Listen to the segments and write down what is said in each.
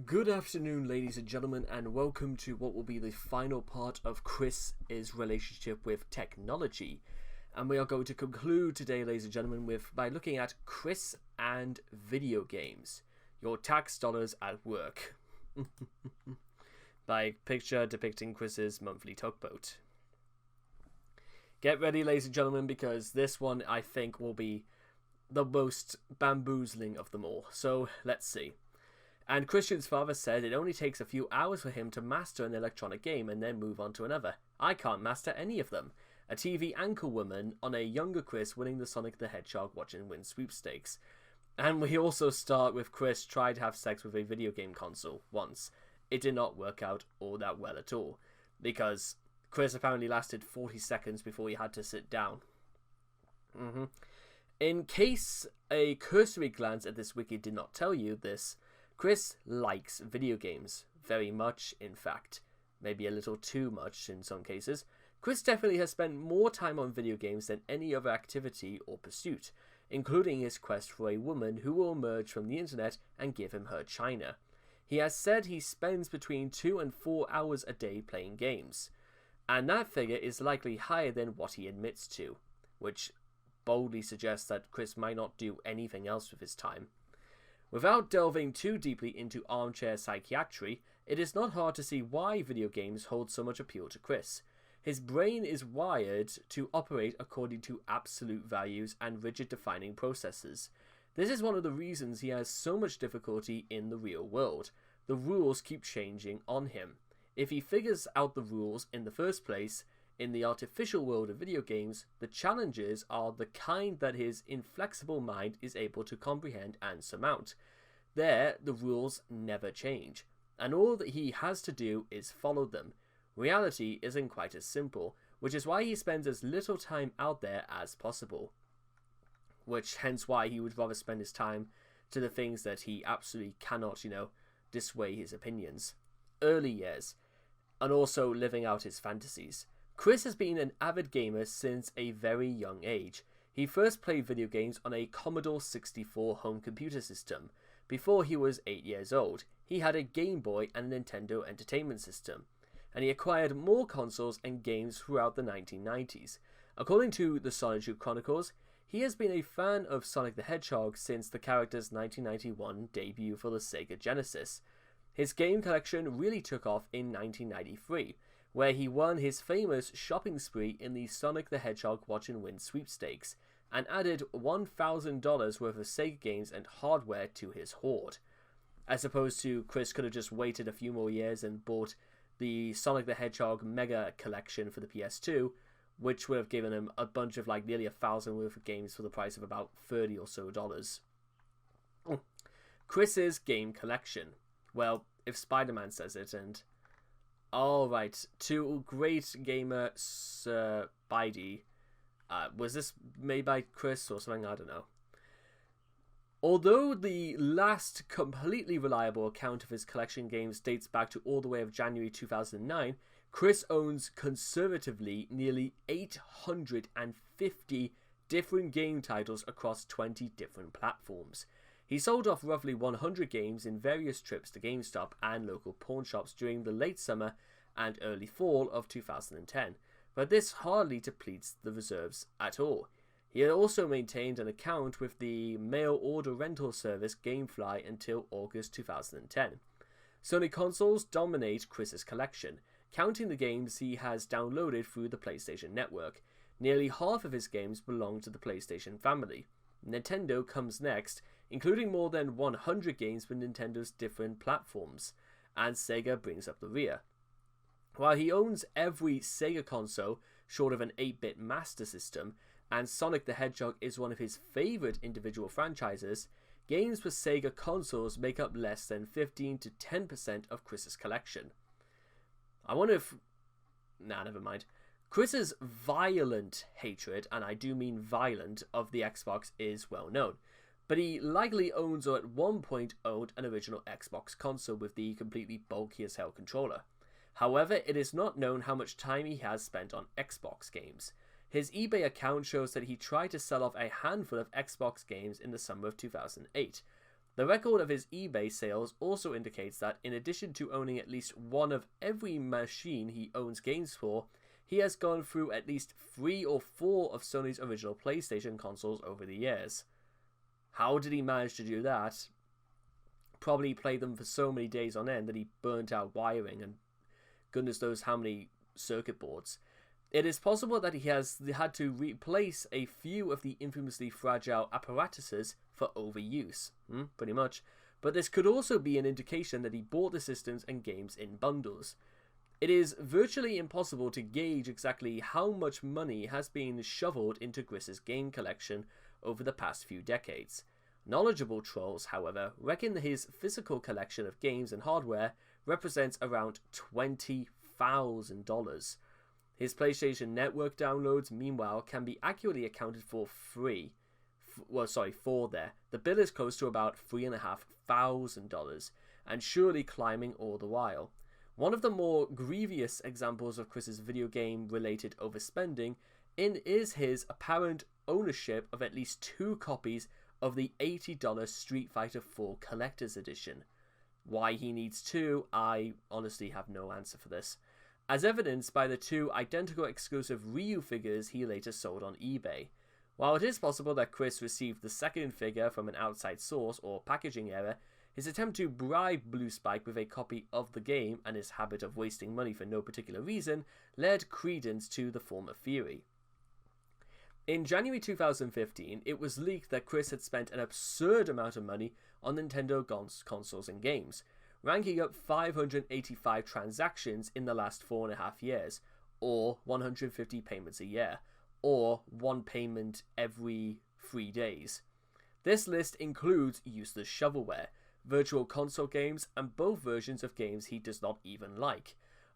Good afternoon, ladies and gentlemen, and welcome to what will be the final part of Chris's relationship with technology. And we are going to conclude today, ladies and gentlemen, by looking at Chris and video games. Your tax dollars at work. By picture depicting Chris's monthly tugboat. Get ready, ladies and gentlemen, because this one, I think, will be the most bamboozling of them all. So, let's see. And Christian's father said it only takes a few hours for him to master an electronic game and then move on to another. I can't master any of them. A TV anchor woman on a younger Chris winning the Sonic the Hedgehog watch and win sweepstakes. And we also start with Chris tried to have sex with a video game console once. It did not work out all that well at all, because Chris apparently lasted 40 seconds before he had to sit down. In case a cursory glance at this wiki did not tell you this, Chris likes video games. Very much, in fact. Maybe a little too much in some cases. Chris definitely has spent more time on video games than any other activity or pursuit, including his quest for a woman who will emerge from the internet and give him her china. He has said he spends between 2 and 4 hours a day playing games, and that figure is likely higher than what he admits to, which boldly suggests that Chris might not do anything else with his time. Without delving too deeply into armchair psychiatry, it is not hard to see why video games hold so much appeal to Chris. His brain is wired to operate according to absolute values and rigid defining processes. This is one of the reasons he has so much difficulty in the real world. The rules keep changing on him. If he figures out the rules in the first place, in the artificial world of video games, the challenges are the kind that his inflexible mind is able to comprehend and surmount. There, the rules never change, and all that he has to do is follow them. Reality isn't quite as simple, which is why he spends as little time out there as possible. Hence why he would rather spend his time to the things that he absolutely cannot, dissuade his opinions. Early years, and also living out his fantasies. Chris has been an avid gamer since a very young age. He first played video games on a Commodore 64 home computer system. Before he was 8 years old, he had a Game Boy and a Nintendo Entertainment System, and he acquired more consoles and games throughout the 1990s. According to the Solitude Chronicles, he has been a fan of Sonic the Hedgehog since the character's 1991 debut for the Sega Genesis. His game collection really took off in 1993, where he won his famous shopping spree in the Sonic the Hedgehog Watch and Win sweepstakes, and added $1,000 worth of Sega games and hardware to his hoard. As opposed to Chris could have just waited a few more years and bought the Sonic the Hedgehog Mega Collection for the PS2, which would have given him a bunch of nearly 1,000 worth of games for the price of about $30 or so. Chris's game collection. Well, if Spider-Man says it, and... Alright, to great gamer Sir Bidey. Was this made by Chris or something? I don't know. Although the last completely reliable account of his collection games dates back to all the way of January 2009, Chris owns conservatively nearly 850 different game titles across 20 different platforms. He sold off roughly 100 games in various trips to GameStop and local pawn shops during the late summer and early fall of 2010, but this hardly depletes the reserves at all. He had also maintained an account with the mail order rental service Gamefly until August 2010. Sony consoles dominate Chris's collection, counting the games he has downloaded through the PlayStation Network. Nearly half of his games belong to the PlayStation family. Nintendo comes next, including more than 100 games for Nintendo's different platforms, and Sega brings up the rear. While he owns every Sega console short of an 8-bit Master System, and Sonic the Hedgehog is one of his favourite individual franchises, games for Sega consoles make up less than 15 to 10% of Chris's collection. I wonder if... Nah, never mind. Chris's violent hatred, and I do mean violent, of the Xbox is well known, but he likely owns or at one point owned an original Xbox console with the completely bulky as hell controller. However, it is not known how much time he has spent on Xbox games. His eBay account shows that he tried to sell off a handful of Xbox games in the summer of 2008. The record of his eBay sales also indicates that in addition to owning at least one of every machine he owns games for, he has gone through at least 3 or 4 of Sony's original PlayStation consoles over the years. How did he manage to do that? Probably played them for so many days on end that he burnt out wiring and goodness knows how many circuit boards. It is possible that he has had to replace a few of the infamously fragile apparatuses for overuse, pretty much. But this could also be an indication that he bought the systems and games in bundles. It is virtually impossible to gauge exactly how much money has been shoveled into Chris's game collection over the past few decades. Knowledgeable trolls, however, reckon that his physical collection of games and hardware represents around $20,000. His PlayStation Network downloads, meanwhile, can be accurately accounted for there. The bill is close to about $3,500, and surely climbing all the while. One of the more grievous examples of Chris's video game-related overspending is his apparent ownership of at least 2 copies of the $80 Street Fighter IV Collector's Edition. Why he needs 2, I honestly have no answer for this. As evidenced by the 2 identical exclusive Ryu figures he later sold on eBay. While it is possible that Chris received the second figure from an outside source or packaging error, his attempt to bribe Blue Spike with a copy of the game and his habit of wasting money for no particular reason led credence to the former theory. In January 2015, it was leaked that Chris had spent an absurd amount of money on Nintendo consoles and games, ranking up 585 transactions in the last 4.5 years, or 150 payments a year, or 1 payment every 3 days. This list includes useless shovelware, virtual console games, and both versions of games he does not even like.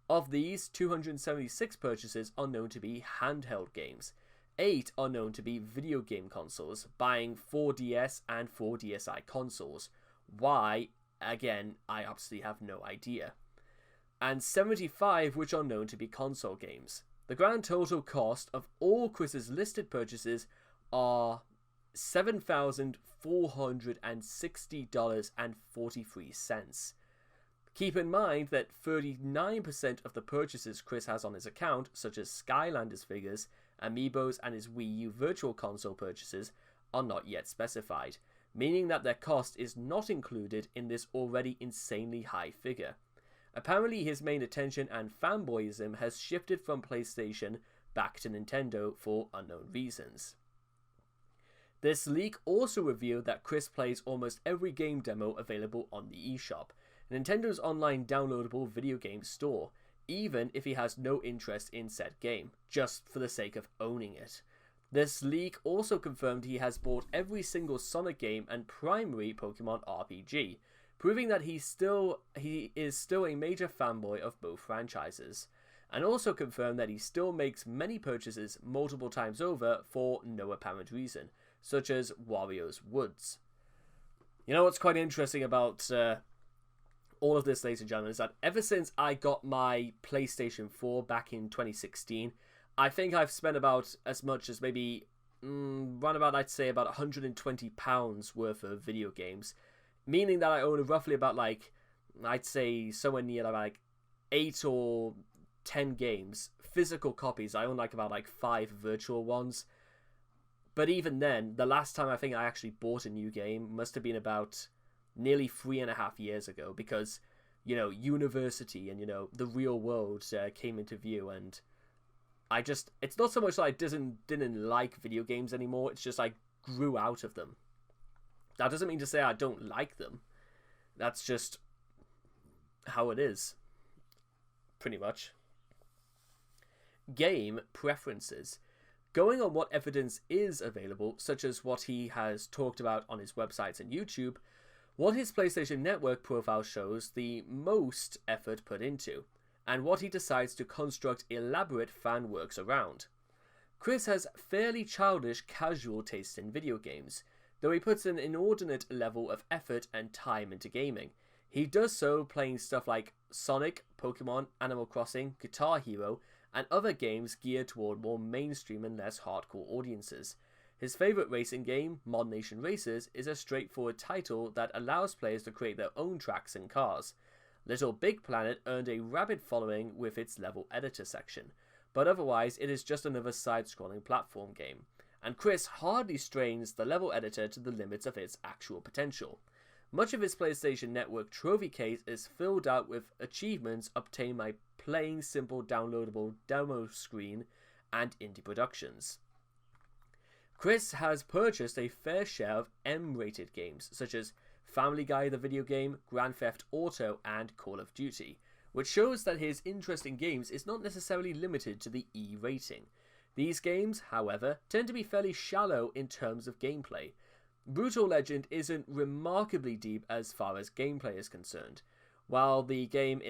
Of these, 276 purchases are known to be handheld games. 8 are known to be video game consoles, buying 4DS and 4DSi consoles. Why? Again, I absolutely have no idea. And 75 which are known to be console games. The grand total cost of all Chris's listed purchases are $7,460.43. Keep in mind that 39% of the purchases Chris has on his account, such as Skylanders figures, Amiibos, and his Wii U Virtual Console purchases, are not yet specified, meaning that their cost is not included in this already insanely high figure. Apparently his main attention and fanboyism has shifted from PlayStation back to Nintendo for unknown reasons. This leak also revealed that Chris plays almost every game demo available on the eShop, Nintendo's online downloadable video game store, even if he has no interest in said game, just for the sake of owning it. This leak also confirmed he has bought every single Sonic game and primary Pokemon RPG, proving that he is still a major fanboy of both franchises, and also confirmed that he still makes many purchases multiple times over for no apparent reason, such as Wario's Woods. You know what's quite interesting about all of this, ladies and gentlemen, is that ever since I got my PlayStation 4 back in 2016, I think I've spent about as much as maybe, I'd say about £120 worth of video games, meaning that I own roughly about I'd say somewhere near like 8 or 10 games, physical copies. I own about 5 virtual ones. But even then, the last time I think I actually bought a new game must have been about nearly 3.5 years ago, because, university and, the real world came into view, and it's not so much that I didn't like video games anymore, it's just I grew out of them. That doesn't mean to say I don't like them. That's just how it is, pretty much. Game preferences. Going on what evidence is available, such as what he has talked about on his websites and YouTube, what his PlayStation Network profile shows the most effort put into, and what he decides to construct elaborate fan works around. Chris has fairly childish casual taste in video games, though he puts an inordinate level of effort and time into gaming. He does so playing stuff like Sonic, Pokemon, Animal Crossing, Guitar Hero, and other games geared toward more mainstream and less hardcore audiences. His favourite racing game, Mod Nation Racers, is a straightforward title that allows players to create their own tracks and cars. Little Big Planet earned a rabid following with its level editor section, but otherwise it is just another side-scrolling platform game, and Chris hardly strains the level editor to the limits of its actual potential. Much of his PlayStation Network trophy case is filled out with achievements obtained by playing simple downloadable demo screen and indie productions. Chris has purchased a fair share of M-rated games, such as Family Guy the video game, Grand Theft Auto, and Call of Duty, which shows that his interest in games is not necessarily limited to the E rating. These games, however, tend to be fairly shallow in terms of gameplay. Brutal Legend isn't remarkably deep as far as gameplay is concerned. While the game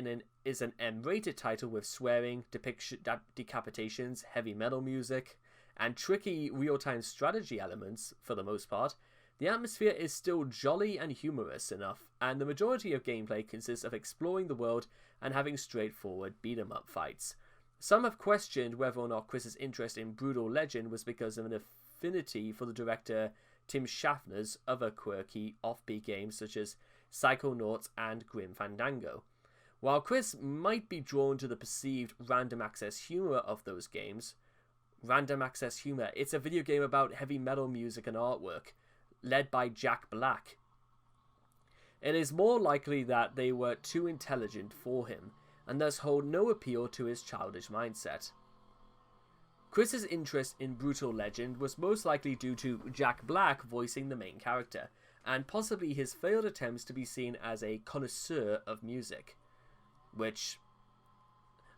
is an M-rated title with swearing, decapitations, heavy metal music, and tricky real-time strategy elements for the most part, the atmosphere is still jolly and humorous enough, and the majority of gameplay consists of exploring the world and having straightforward beat-em-up fights. Some have questioned whether or not Chris's interest in Brutal Legend was because of an affinity for the director Tim Schafer's other quirky offbeat games such as Psychonauts and Grim Fandango. While Chris might be drawn to the perceived random access humor of those games, it's a video game about heavy metal music and artwork, led by Jack Black. It is more likely that they were too intelligent for him, and thus hold no appeal to his childish mindset. Chris's interest in Brutal Legend was most likely due to Jack Black voicing the main character, and possibly his failed attempts to be seen as a connoisseur of music. Which...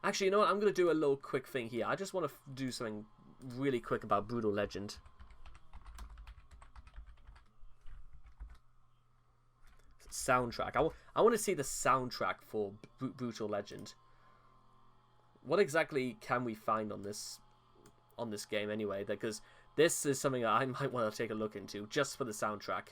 Actually, you know what? I'm going to do a little quick thing here. I just want to do something really quick about Brutal Legend. Soundtrack. I want to see the soundtrack for Brutal Legend. What exactly can we find on this game anyway? Because this is something I might want to take a look into just for the soundtrack.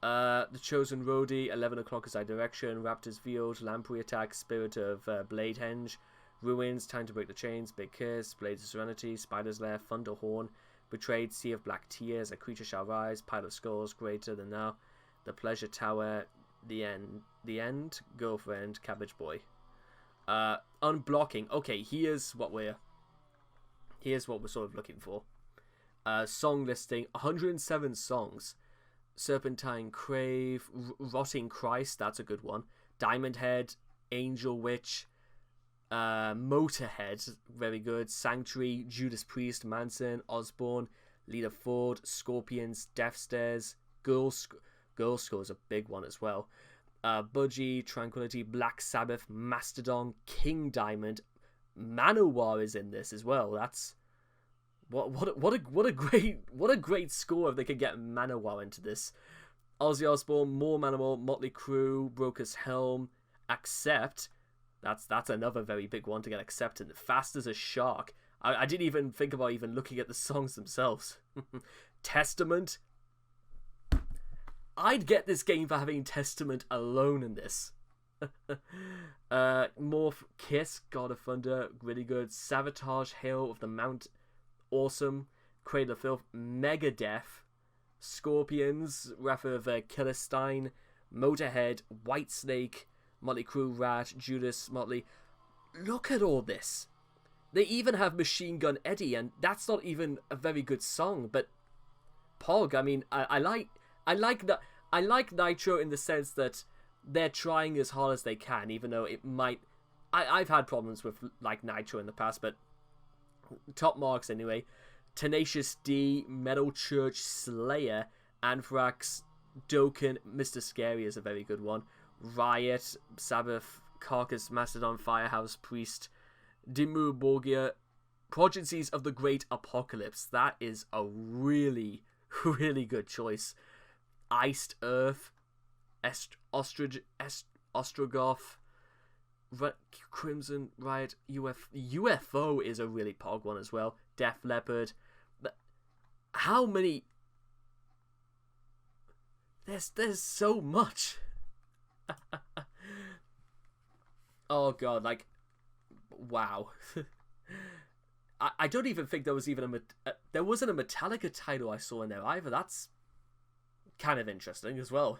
The Chosen Roadie, 11 O'Clock is Our Direction, Raptors Field, Lamprey Attack, Spirit of Bladehenge, Ruins, Time to Break the Chains, Big Kiss, Blades of Serenity, Spider's Lair, Thunderhorn, Betrayed, Sea of Black Tears, A Creature Shall Rise, Pile of Skulls, Greater Than Now, The Pleasure Tower, The End, Girlfriend, Cabbage Boy. Unblocking. Okay, here's what we're sort of looking for. Song listing, 107 songs. Serpentine Crave, Rotting Christ, that's a good one. Diamond Head, Angel Witch, Motorhead, very good. Sanctuary, Judas Priest, Manson, Osborne, Leader Ford, Scorpions, Death Stairs, Girl Score is a big one as well. Budgie, Tranquility, Black Sabbath, Mastodon, King Diamond, Manowar is in this as well. That's what a great score if they could get Manowar into this. Ozzy Osbourne, More Manowar, Motley Crue, Broker's Helm, Accept. That's another very big one to get accepted. Fast as a Shark. I didn't even think about even looking at the songs themselves. Testament. I'd get this game for having Testament alone in this. Morph, Kiss, God of Thunder, really good. Sabotage, Hail of the Mount, awesome. Cradle of Filth, Megadeth, Scorpions, Wrath of Killerstein, Motorhead, Whitesnake, Motley Crue, Rat, Judas, Motley. Look at all this. They even have Machine Gun Eddie, and that's not even a very good song. But Pog, I mean, I like Nitro in the sense that they're trying as hard as they can, even though it might. I've had problems with like Nitro in the past, but top marks anyway. Tenacious D, Metal Church, Slayer, Anthrax, Dokken, Mr. Scary is a very good one. Riot, Sabbath, Carcass, Mastodon, Firehouse, Priest, Dimmu Borgir, Prodigies of the Great Apocalypse. That is a really, really good choice. Iced Earth, Ostrogoth, Crimson Riot, UFO is a really pog one as well. Def Leppard. How many? There's so much. Oh god, like, wow. I don't even think there was even there wasn't a Metallica title I saw in there either. That's kind of interesting as well.